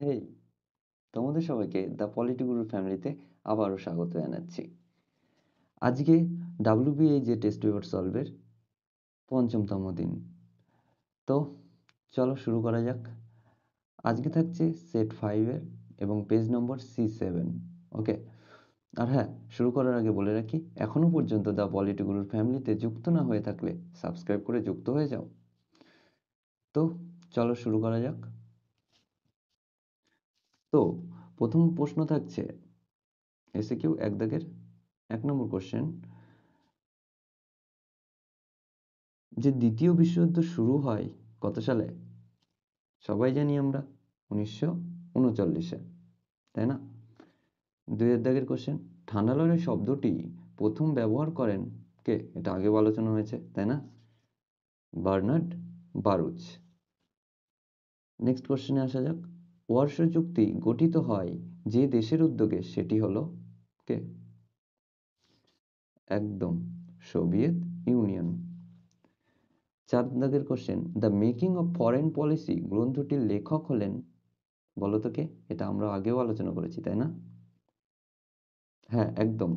এই তোমাদের সবাইকে দ্য পলিটিগুরু ফ্যামিলিতে আবারও স্বাগত জানাচ্ছি। আজকে WBA টেস্ট পেপার সলভের পঞ্চমতম দিন। তো চলো শুরু করা যাক। আজকে থাকছে সেট 5-এর এবং পেজ নম্বর C7। ওকে, আর হ্যাঁ, শুরু করার আগে বলে রাখি, এখনো পর্যন্ত দ্য পলিটিগুরুর ফ্যামিলিতে যুক্ত না হয়ে থাকলে সাবস্ক্রাইব করে যুক্ত হয়ে যাও। তো চলো শুরু করা যাক। তো প্রথম প্রশ্ন থাকছে এসিকিউ এক দাগের 1 নম্বর কোশ্চেন, যে দ্বিতীয় বিশ্বযুদ্ধ শুরু হয় কত সালে? সবাই জানি আমরা 1939-এ, তাই না? 2 দাগের কোশ্চেন, ঠান্ডা লড়াই শব্দটি প্রথম ব্যবহার করেন কে? এটা আগেও আলোচনা হয়েছে, তাই না? বার্নার্ড বারুচ। নেক্সট কোশ্চেনে আসা যাক। ওয়ারশো চুক্তি গঠিত হয় যে দেশের উদ্যোগে, সেটি হলো কে? একদম সোভিয়েত ইউনিয়ন। 4 দাগের question, the making of foreign policy গ্রন্থটির লেখক হলেন, বলো তো কে? এটা আমরা আগেও আলোচনা করেছি, তাই না? হ্যাঁ, একদম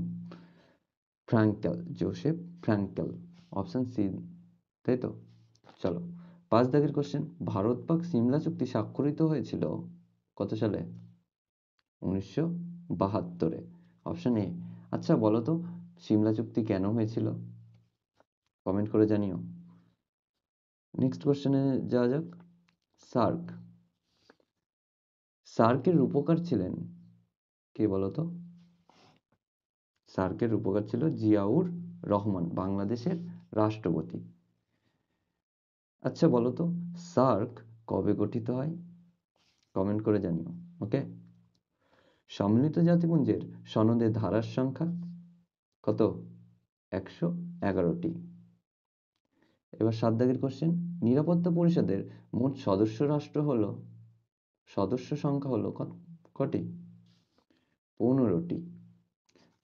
Frankl, Joseph Frankl, option C, তাই তো? চলো 5 দাগের কোশ্চেন, ভারত পাক সিমলা চুক্তি স্বাক্ষরিত হয়েছিল কত সালে? 1972-এ, অপশন এ। আচ্ছা বলো তো, সিমলা চুক্তি কেন হয়েছিল? কমেন্ট করে জানিও। নেক্সট কোশ্চেনে যাওয়া যাক। সার্ক, সার্কের রূপকার ছিলেন কে বলো তো? সার্কের রূপকার ছিল জিয়াউর রহমান, বাংলাদেশের রাষ্ট্রপতি। আচ্ছা বলো তো, সার্ক কবে গঠিত হয়? কমেন্ট করে জানিও। ওকে, সম্মিলিত জাতিপুঞ্জের সনদের ধারার সংখ্যা কত? 111টি। এবার 7 দাগের কোশ্চেন, নিরাপত্তা পরিষদের মোট সদস্য সংখ্যা হলো কটি? 15টি,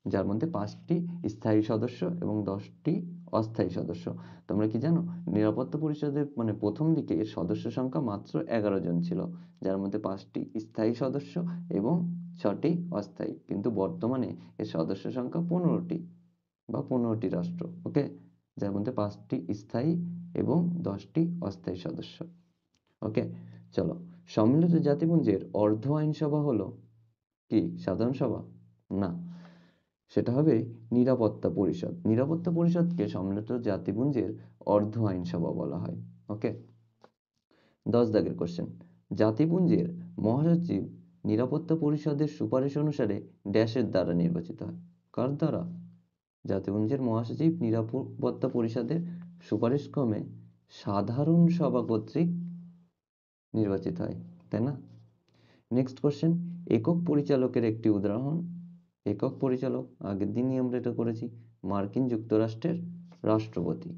যার মধ্যে 5টি স্থায়ী সদস্য এবং 10টি অস্থায়ী সদস্য। তোমরা কি জানো, নিরাপত্তা পরিষদের মানে প্রথম দিকে এর সদস্য সংখ্যা মাত্র 11 জন ছিল, যার মধ্যে 5টি স্থায়ী সদস্য এবং 6টি অস্থায়ী, কিন্তু বর্তমানে এর সদস্য সংখ্যা 15টি বা 15টি রাষ্ট্র। ওকে, যার মধ্যে 5টি স্থায়ী এবং 10টি অস্থায়ী সদস্য। ওকে, চলো, সম্মিলিত জাতিপুঞ্জের অর্ধ আইনসভা হলো কি? সাধারণ সভা? না, সেটা হবে নিরাপত্তা পরিষদ। নিরাপত্তা পরিষদকে সম্মিলিত জাতিপুঞ্জের অর্ধ আইনসভা বলা হয়। ওকে, 10 দাগের কোশ্চেন, জাতিপুঞ্জের মহাসচিব নিরাপত্তা পরিষদের সুপারিশ অনুসারে ড্যাশের দ্বারা নির্বাচিত হয়। কার দ্বারা? জাতিপুঞ্জের মহাসচিব নিরাপত্তা পরিষদের সুপারিশ ক্রমে সাধারণ সভা কর্তৃক নির্বাচিত হয়, তাই না? নেক্সট কোশ্চেন, একক পরিচালকের একটি উদাহরণ। একক পরিচালক, আগের দিনই আমরা এটা করেছি, মার্কিন যুক্তরাষ্ট্রের রাষ্ট্রপতি।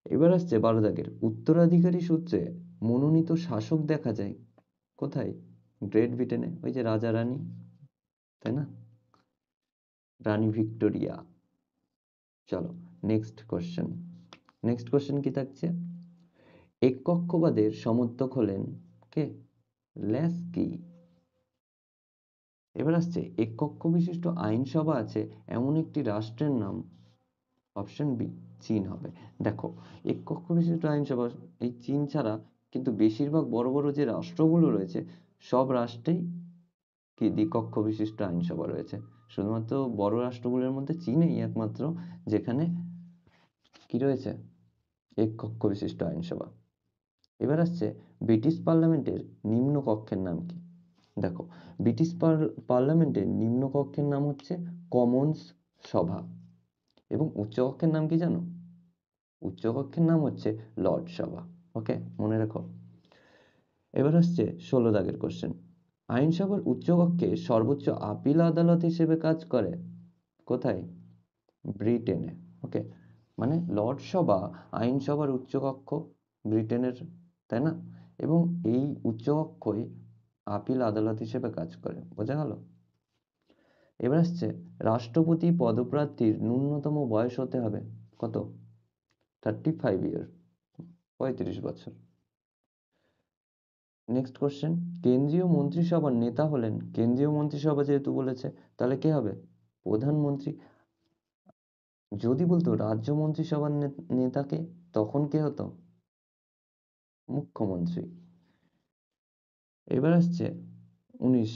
এবার আসছে 12 দাগের, উত্তরাধিকারী সূত্রে মনোনীত শাসক দেখা যায় কোথায়? গ্রেট ব্রিটেনে, ওই যে রাজা রানী, তাই না? রানী ভিক্টোরিয়া। চলো নেক্সট কোশ্চেন। নেক্সট কোশ্চেন কি থাকছে? এককক্ষবাদের সমর্থক হলেন কে? ল্যাস্কি। এবার আসছে, এককক্ষ বিশিষ্ট আইনসভা আছে এমন একটি রাষ্ট্রের নাম। অপশন বি, চীন হবে। দেখো, এককক্ষ বিশিষ্ট আইনসভা এই চীন ছাড়া কিন্তু বেশিরভাগ বড় বড় যে রাষ্ট্রগুলো রয়েছে, সব রাষ্ট্রেই কি দ্বিকক্ষ বিশিষ্ট আইনসভা রয়েছে। শুধুমাত্র বড় রাষ্ট্রগুলোর মধ্যে চীনই একমাত্র যেখানে কি রয়েছে, এককক্ষ বিশিষ্ট আইনসভা। এবার আসছে, ব্রিটিশ পার্লামেন্টের নিম্ন কক্ষের নাম কি? দেখো, ব্রিটিশ পার্লামেন্টের নিম্নকক্ষের নাম হচ্ছে কমন্স সভা, এবং উচ্চকক্ষের নাম কি জানো? উচ্চকক্ষের নাম হচ্ছে লর্ড সভা। ওকে, মনে রাখো। এবার আসছে 16 দাগের কোশ্চেন, আইনসভার উচ্চকক্ষে সর্বোচ্চ আপিল আদালত হিসেবে কাজ করে কোথায়? ব্রিটেনে। ওকে, মানে লর্ড সভা আইনসভার উচ্চকক্ষ ব্রিটেনের, তাই না? এবং এই উচ্চকক্ষই আপিল আদালত হিসেবে কাজ করে, বোঝা গেল? এবার আসছে, রাষ্ট্রপতি পদপ্রার্থীর ন্যূনতম বয়স হতে হবে কত? 35 ইয়ার, 35 বছর। নেক্সট কোশ্চেন, কেন্দ্রীয় মন্ত্রিসভার নেতা হলেন, কেন্দ্রীয় মন্ত্রিসভা যেহেতু বলেছে তাহলে কে হবে? প্রধানমন্ত্রী। যদি বলতো রাজ্য মন্ত্রিসভার নেতাকে, তখন কে হতো? মুখ্যমন্ত্রী। এবার আসছে 19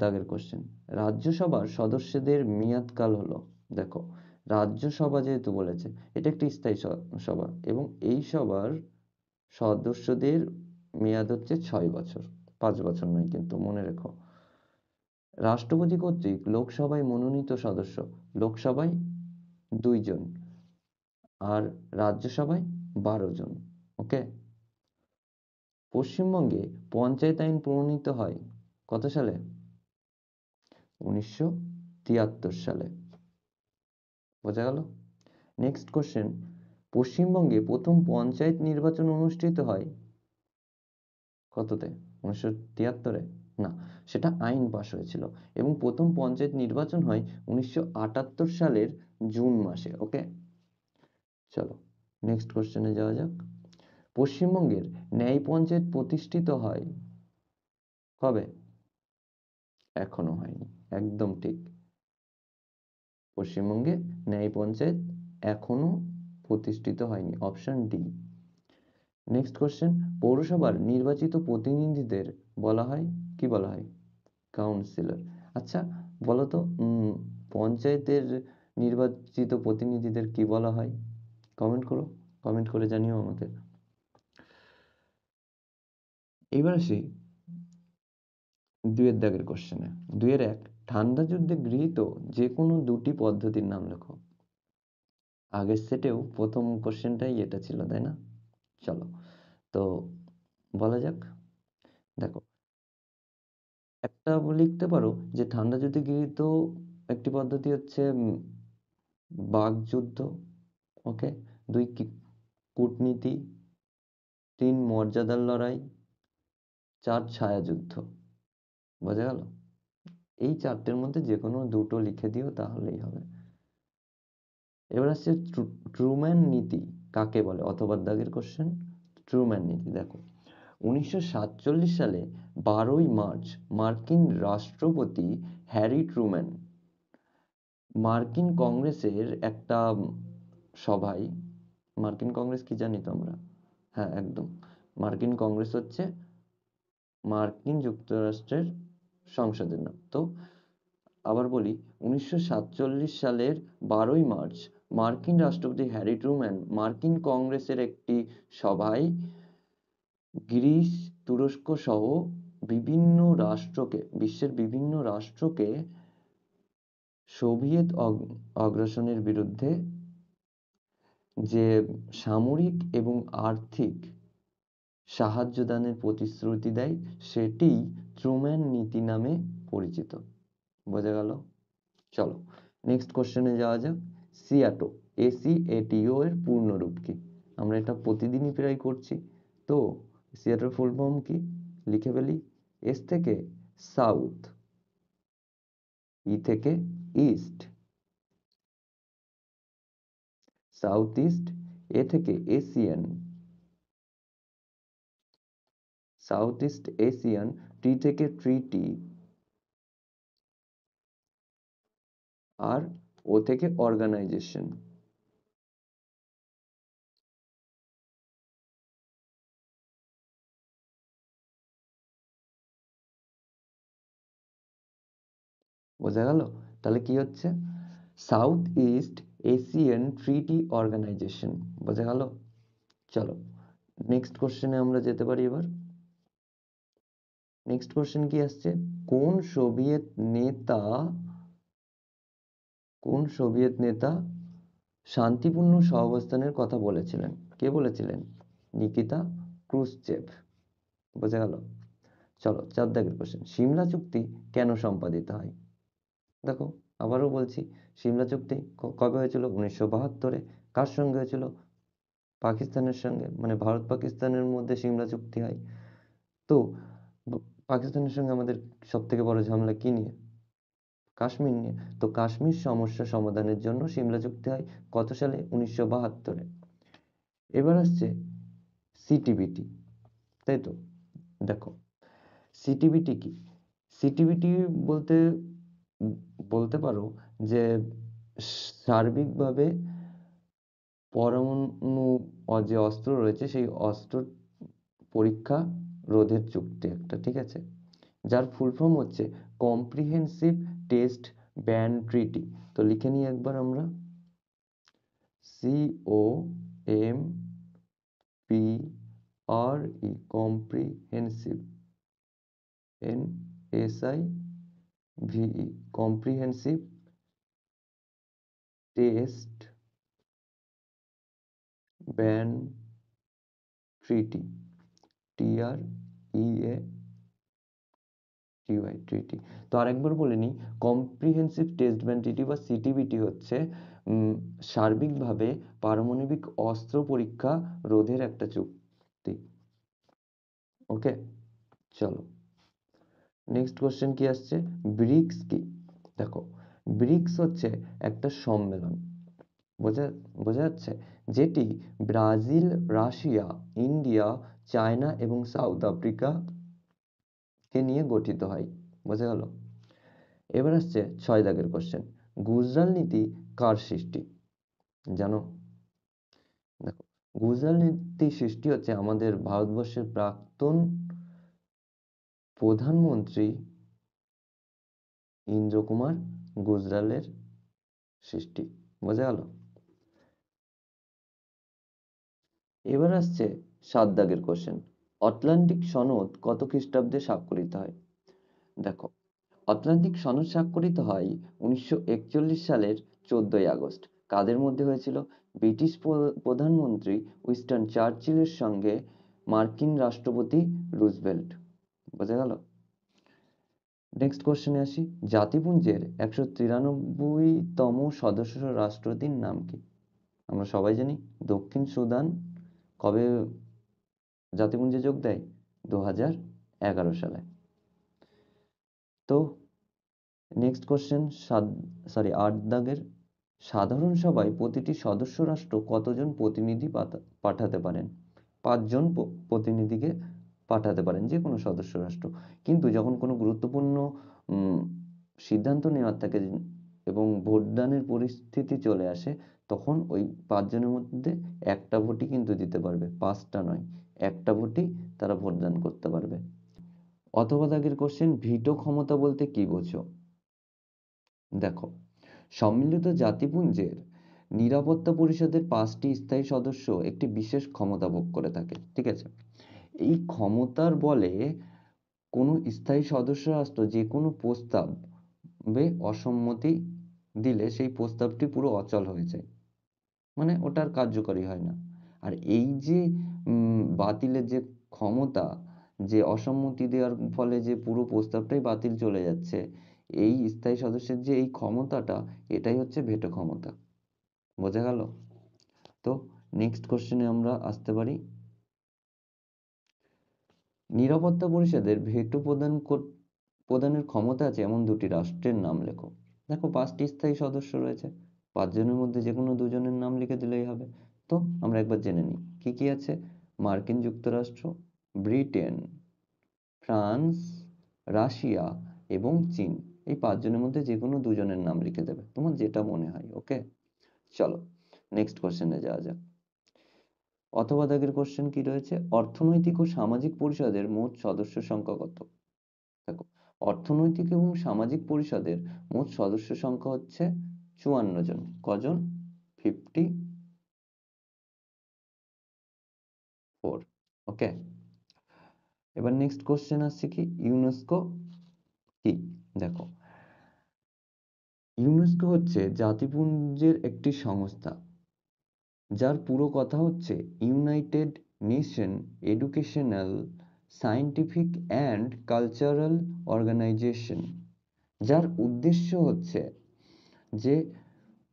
দাগের কোশ্চেন, রাজ্যসভার সদস্যদের মেয়াদকাল হলো, দেখো রাজ্যসভা যেহেতু বলেছে এটা একটি স্থায়ী সভা এবং এই সভার সদস্যদের মেয়াদ হচ্ছে 6 বছর, 5 বছর নয়, কিন্তু মনে রেখো। রাষ্ট্রপতি কর্তৃক লোকসভায় মনোনীত সদস্য, লোকসভায় 2 জন আর রাজ্যসভায় 12 জন। ওকে। পশ্চিমবঙ্গে পঞ্চায়েত আইন প্রণীত হয় কত সালে? 1973 সালে। বোঝা গেল? নেক্সট কোশ্চেন, পশ্চিমবঙ্গে প্রথম পঞ্চায়েত নির্বাচন অনুষ্ঠিত হয় কততে? 1973-এ? না, সেটা আইন পাশ হয়েছিল এবং প্রথম পঞ্চায়েত নির্বাচন হয় 1978 সালের জুন মাসে। ওকে, চলো নেক্সট কোশ্চেনে যাওয়া যাক। পশ্চিমবঙ্গের ন্যায় পঞ্চায়েত প্রতিষ্ঠিত হয় কবে? এখনো হয়নি, একদম ঠিক। পশ্চিমবঙ্গে ন্যায় পঞ্চায়েত এখনো প্রতিষ্ঠিত হয়নি, অপশন ডি। নেক্সট কোশ্চেন, পৌরসভার নির্বাচিত প্রতিনিধিদের বলা হয়, কি বলা হয়? কাউন্সিলর। আচ্ছা বলো তো, পঞ্চায়েতের নির্বাচিত প্রতিনিধিদের কি বলা হয়? কমেন্ট করো, কমেন্ট করে জানিও আমাকে। এবার আসি 2 দাগের কোশ্চেনে। 2-1, ঠান্ডা যুদ্ধে গৃহীত যে কোনো দুটি পদ্ধতির নাম লেখো। আগের সেটেও প্রথম কোশ্চেনটাই এটা ছিল, তাই না? চলো তো বলা যাক। দেখো, একটা লিখতে পারো যে ঠান্ডা যুদ্ধে গৃহীত একটি পদ্ধতি হচ্ছে বাকযুদ্ধ। ওকে। 2 কূটনীতি, 3 মর্যাদার লড়াই, 4 ছায়াযুদ্ধ। বোঝা গেল? এই 4টের মধ্যে যে কোনো দুটো লিখে দিও তাহলেই হবে। এবার আসছে ট্রুম্যান নীতি কাকে বলে? অথবা দাগের কোশ্চেন, ট্রুম্যান নীতি। দেখো 1947 সালে 12ই মার্চ মার্কিন রাষ্ট্রপতি হ্যারি ট্রুম্যান মার্কিন কংগ্রেসের একটা সভায়, মার্কিন কংগ্রেস কি জানি তো আমরা? হ্যাঁ একদম, মার্কিন কংগ্রেস হচ্ছে মার্কিন যুক্তরাষ্ট্রের সংসদের নাম। তো আবার বলি, 1947 সালের 12ই মার্চ মার্কিন রাষ্ট্রপতি হ্যারি ট্রুম্যান মার্কিন কংগ্রেসের একটি সভায় গ্রিস, তুরস্ক সহ বিভিন্ন রাষ্ট্রকে, বিশ্বের বিভিন্ন রাষ্ট্রকে সোভিয়েত আগ্রাসনের বিরুদ্ধে যে সামরিক এবং আর্থিক সাহায্য দানের প্রতিশ্রুতি দেয়, সেটি ট্রুম্যান নীতি নামে পরিচিত। বোঝা গেল? চলো নেক্সট কোশ্চেনে যাওয়া যাক। সিয়াটো, ACATO এর পূর্ণরূপ কি? আমরা এটা প্রতিদিনই প্রায় করছি। তো সিয়াটোর ফুল ফর্ম কি? লিখে ফেলি। এস থেকে সাউথ, ই থেকে ইস্ট, সাউথ ইস্ট, এ থেকে এশিয়ান, সাউথ ইস্ট এশিয়ান, টি থেকে ট্রিটি, আর ও থেকে অর্গানাইজেশন। বোঝা গেল? তাহলে কি হচ্ছে? South east Asian treaty organization. বোঝা গেল? চলো নেক্সট কোশ্চেনে আমরা যেতে পারি এবার। নেক্সট কোশ্চেন কি আসছে? কোন সোভিয়েত নেতা, কোন সোভিয়েত নেতা শান্তিপূর্ণ সহাবস্থানের কথা বলেছিলেন? কে বলেছিলেন? Nikita Khrushchev. বোঝা গেল? চলো 4 দাগের কোশ্চেন, সিমলা চুক্তি কেন সম্পাদিত হয়? দেখো আবারও বলছি, সিমলা চুক্তি কবে হয়েছিল? 1972-এ। কার সঙ্গে হয়েছিল? পাকিস্তানের সঙ্গে, মানে ভারত পাকিস্তানের মধ্যে সিমলা চুক্তি হয়। তো পাকিস্তানের সঙ্গে আমাদের সব থেকে বড় ঝামেলা কি নিয়ে? কাশ্মীর নিয়ে। তো কাশ্মীর সমস্যা সমাধানের জন্য সিমলা চুক্তি হয় কত সালে? 1972-এ। এবার আসছে সিটিবিটি, তাই তো? দেখো, সিটিবিটি কি? সিটিবিটি বলতে বলতে পারো যে সার্বিকভাবে পরমাণু যে অস্ত্র রয়েছে সেই অস্ত্র পরীক্ষা রোধের চুক্তি একটা, ঠিক আছে, যার ফুল ফর্ম হচ্ছে কম্প্রিহেন্সিভ টেস্ট ব্যান ট্রিটি। তো লিখে নিই একবার আমরা, COMPRE, comprehensive, NSIVE, comprehensive test ban treaty, treaty. তো আরেকবার বলে নিই, কম্প্রিহেন্সিভ টেস্ট ব্যান ট্রিটি বা সিটিবিটি হচ্ছে সার্বিকভাবে পারমাণবিক অস্ত্র পরীক্ষা রোধের একটা চুক্তি। ওকে, চলো নেক্সট কোশ্চেন কি আসছে, ব্রিক্স কি? দেখো, ব্রিক্স হচ্ছে একটা সম্মেলন, বোঝা বোঝা যাচ্ছে, যেটি ব্রাজিল, রাশিয়া, ইন্ডিয়া, চায়না এবং সাউথ আফ্রিকা কে নিয়ে গঠিত হয়। বোঝা গেল? এবার আসছে 6 দাগের কোশ্চেন, গুজরাল নীতি কার সৃষ্টি? জানো? দেখো, গুজরাল নীতি সৃষ্টি হচ্ছে আমাদের ভারতবর্ষের প্রাক্তন প্রধানমন্ত্রী ইন্দ্র কুমার গুজরালের সৃষ্টি। বোঝা গেল? এবার আসছে 7 দাগের কোশ্চেন, আটলান্টিক সনদ কত খ্রিস্টাব্দে স্বাক্ষরিত হয়? দেখো, আটলান্টিক সনদ স্বাক্ষরিত হয় 1941 সালের 14ই আগস্ট। কাদের মধ্যে হয়েছিল? ব্রিটিশ প্রধানমন্ত্রী উইনস্টন চার্চিলের সঙ্গে মার্কিন রাষ্ট্রপতি রুজভেল্ট। বোঝা গেল? নেক্সট কোশ্চেনে আসি, জাতিপুঞ্জের 193তম সদস্য রাষ্ট্রটির নাম কি? আমরা সবাই জানি দক্ষিণ সুদান কবে জাতিপুঞ্জে যোগ দেয়? 2011 সালে। তো নেক্সট কোশ্চেন 8 দাগের, সাধারণ সভায় প্রতিটি সদস্য রাষ্ট্র কতজন প্রতিনিধি পাঠাতে পারেন? 5 জন প্রতিনিধিকে পাঠাতে পারেন যে কোনো সদস্য রাষ্ট্র। কিন্তু যখন কোনো গুরুত্বপূর্ণ সিদ্ধান্ত নেওয়ার থাকে এবং ভোটদানের পরিস্থিতি চলে আসে, তখন ওই 5 জনের মধ্যে একটা ভোটই কিন্তু দিতে পারবে, 5টা নয়, একটা ভোটই তারা ভোটদান করতে পারবে। অথবা দাগের কোশ্চেন, ভিটো ক্ষমতা বলতে কি বোঝো? দেখো, সম্মিলিত জাতিপুঞ্জের নিরাপত্তা পরিষদের 5টি স্থায়ী সদস্য একটি বিশেষ ক্ষমতা ভোগ করে থাকে, ঠিক আছে। এই ক্ষমতার বলে কোনো স্থায়ী সদস্য রাষ্ট্র যে কোনো প্রস্তাবে অসম্মতি দিলে সেই প্রস্তাবটি পুরো অচল হয়ে যায়, মানে ওটার কার্যকরী হয় না। আর এই যে বাতিলের যে ক্ষমতা, যে অসম্মতি দেওয়ার ফলে যে পুরো প্রস্তাবটাই বাতিল চলে যাচ্ছে, এই স্থায়ী সদস্যের যে এই ক্ষমতাটা, এটাই হচ্ছে ভেটো ক্ষমতা। বোঝা গেল? তো নেক্সট কোশ্চেনে আমরা আসতে পারি, নিরাপত্তা পরিষদের ভেটো প্রদানের ক্ষমতা আছে এমন 2টি রাষ্ট্রের নাম লেখো। দেখো, 5টি স্থায়ী সদস্য রয়েছে, 5 জনের মধ্যে যে কোনো 2 জনের নাম লিখে দিলেই হবে। তো আমরা একবার জেনে নিই কি কি আছে। মার্কিন যুক্তরাষ্ট্র, ব্রিটেন, ফ্রান্স, রাশিয়া এবং চীন। এই 5 জনের মধ্যে যে কোনো 2 জনের নাম লিখে দেবে, তোমার যেটা মনে হয়। ওকে, চলো নেক্সট কোশ্চেনে যাওয়া যাক। অথবা দাগের কোশ্চেন কি রয়েছে, অর্থনৈতিক ও সামাজিক পরিষদের মোট সদস্য সংখ্যা কত? দেখো, অর্থনৈতিক এবং সামাজিক পরিষদের মোট সদস্য সংখ্যা হচ্ছে 54 জন। কজন? 54। ওকে, এবার নেক্সট কোশ্চেন আসছে কি, ইউনেস্কো কি? দেখো, ইউনেস্কো হচ্ছে জাতিপুঞ্জের একটি সংস্থা, যার পুরো কথা হচ্ছে United Nation Educational, Scientific and Cultural Organization, যার উদ্দেশ্য হচ্ছে যে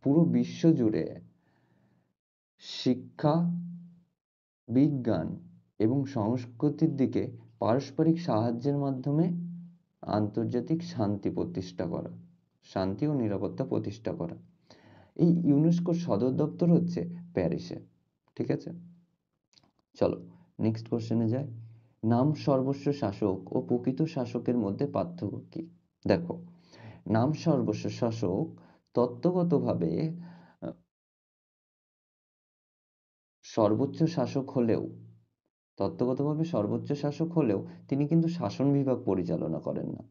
পুরো বিশ্ব জুড়ে শিক্ষা, বিজ্ঞান এবং সংস্কৃতির দিকে পারস্পরিক সাহায্যের মাধ্যমে আন্তর্জাতিক শান্তি প্রতিষ্ঠা করা, শান্তি ও নিরাপত্তা প্রতিষ্ঠা করা। এই ইউনেস্কোর সদর দপ্তর হচ্ছে প্যারিসে, ঠিক আছে। চলো নেক্সট কোশ্চেনে যাই, নাম সর্বস্ব শাসক ও প্রকৃত শাসকের মধ্যে পার্থক্য কি? দেখো, নাম সর্বস্ব শাসক তত্ত্বগতভাবে সর্বোচ্চ শাসক হলেও তিনি কিন্তু শাসন বিভাগ পরিচালনা করেন না।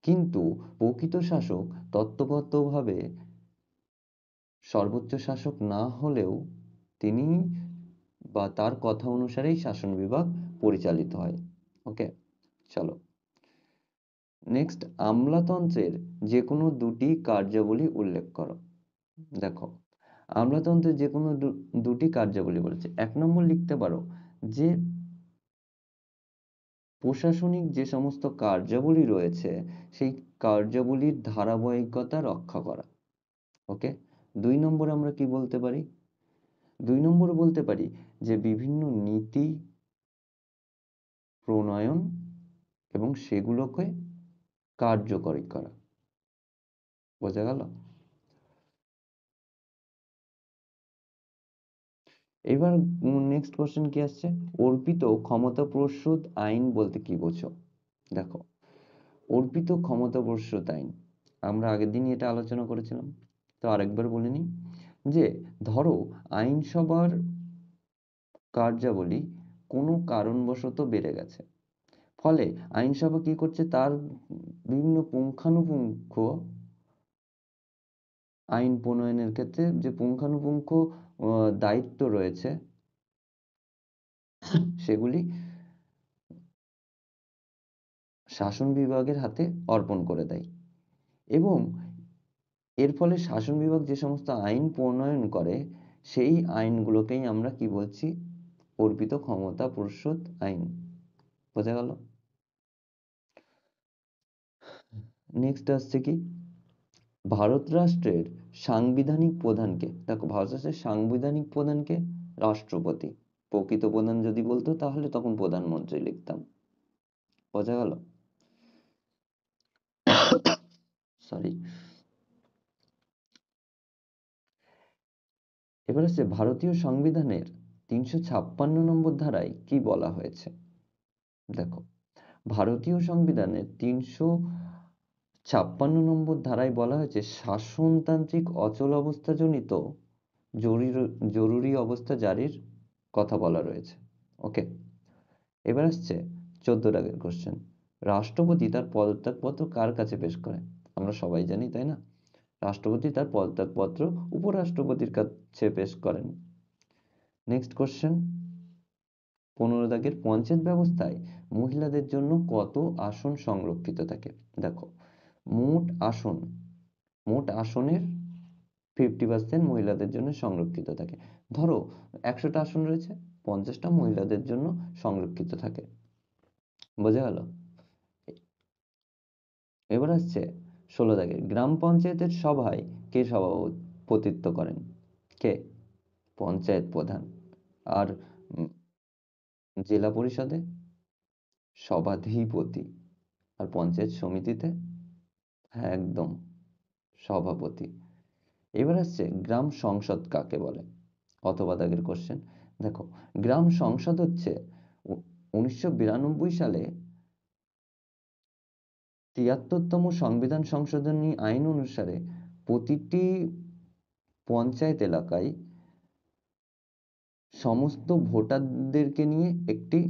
কিন্তু প্রকৃত শাসক তত্ত্বগতভাবে সর্বোচ্চ শাসক না হলেও তিনি বা তার কথা অনুসারেই শাসন বিভাগ পরিচালিত হয়। ওকে, চলো নেক্সট, আমলাতন্ত্রের যে কোনো দুটি কার্যাবলী উল্লেখ করো। দেখো, আমলাতন্ত্রের যে কোনো দুটি কার্যাবলী বলেছে। 1 নম্বর লিখতে পারো যে প্রশাসনিক যে সমস্ত কার্যাবলী রয়েছে সেই কার্যাবলীর ধারাবাহিকতা রক্ষা করা। ওকে, 2 নম্বর আমরা কি বলতে পারি? 2 নম্বর বলতে পারি যে বিভিন্ন নীতি প্রণয়ন এবং সেগুলোকে কার্যকরী করা। বোঝা গেল? এবার নেক্সট কোশ্চেন কি আসছে, অর্পিত ক্ষমতা প্রসূত আইন বলতে কি বোঝো? দেখো, অর্পিত ক্ষমতা প্রসূত আইন আমরা আগের দিনই এটা আলোচনা করেছিলাম, তো আরেকবার বলে নিই যে ধরো আইনসভার কার্যাবলী কোনো কারণবশত বেড়ে গেছে, ফলে আইনসভা কি করছে, তার বিভিন্ন পুঙ্খানুপুঙ্খ আইন প্রণয়নের ক্ষেত্রে যে পুঙ্খানুপুঙ্খ দায়িত্ব রয়েছে সেগুলি শাসন বিভাগের হাতে অর্পণ করে দেয় এবং এর ফলে শাসন বিভাগ যে সমস্ত আইন প্রণয়ন করে সেই আইনগুলোকেই আমরা কি বলছি, অর্পিত ক্ষমতা প্রসূত আইন। বোঝা গেল? নেক্সট আসছে কি, ভারত রাষ্ট্রের সাংবিধানিক প্রধানকে? দেখো, ভারত রাষ্ট্রের সাংবিধানিক প্রধানকে রাষ্ট্রপতি, প্রকৃত প্রধান যদি বলতো তাহলে তখন প্রধানমন্ত্রী লিখতাম। বোঝা গেল? সরি। এবার হচ্ছে ভারতীয় সংবিধানের 356 নম্বর ধারায় কি বলা হয়েছে? দেখো, ভারতীয় সংবিধানের 356 নম্বর ধারায় বলা হয়েছে শাসনতান্ত্রিক অচলাবস্থাজনিত জরুরি অবস্থা জারির কথা বলা রয়েছে। ওকে, এবার আসছে 14 দাগের কোশ্চেন, রাষ্ট্রপতি তার পদত্যাগপত্র কার কাছে পেশ করেন? আমরা সবাই জানি, তাই না? রাষ্ট্রপতি তার পদত্যাগপত্র উপরাষ্ট্রপতির কাছে পেশ করেন। নেক্সট কোশ্চেন, 15 দাগের, পঞ্চায়েত ব্যবস্থায় মহিলাদের জন্য কত আসন সংরক্ষিত থাকে? দেখো, মোট আসনের 50% মহিলাদের জন্য সংরক্ষিত থাকে। ধরো 100টা আসন রয়েছে, 50টা মহিলাদের জন্য সংরক্ষিত থাকে। বোঝা গেল? এবার আসছে 16 দাগের, গ্রাম পঞ্চায়েতের সভায় কে সভাপতিত্ব করেন? কে? পঞ্চায়েত প্রধান। আর জেলা পরিষদে সভাধিপতি। আর পঞ্চায়েত সমিতিতে একদম সভাপতি। এবার আসছে গ্রাম সংসদ কাকে বলে? অথবা দাগের কোশ্চেন, দেখো, গ্রাম সংসদ হচ্ছে 1992 সালে 73তম সংবিধান সংশোধনী আইন অনুসারে প্রতিটি পঞ্চায়েত এলাকায় সমস্ত ভোটারদেরকে নিয়ে একটি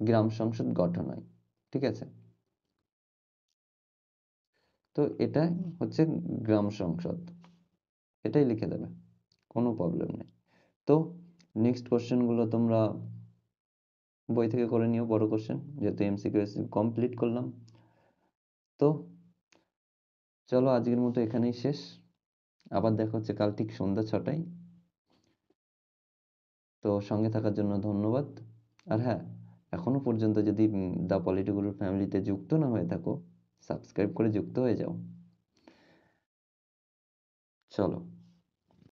গ্রাম সংসদ গঠন হয়। ঠিক আছে? তো এটা হচ্ছে গ্রাম সংসদ, এটাই লিখে দেবে, কোনো প্রবলেম নেই। তো নেক্সট কোশ্চেন গুলো তোমরা বই থেকে করে নিও, বড় কোশ্চেন, যেহেতু এমসিকিউ কমপ্লিট করলাম। তো চলো আজকের মতো এখানেই শেষ, আবার দেখা হচ্ছে কাল ঠিক সন্ধ্যা 6টায়। তো সঙ্গে থাকার জন্য ধন্যবাদ। আর হ্যাঁ, এখনো পর্যন্ত যদি দ্য পলিটিগুরু ফ্যামিলিতে যুক্ত না হয়ে থাকো, সাবস্ক্রাইব করে যুক্ত হয়ে যাও। চলো।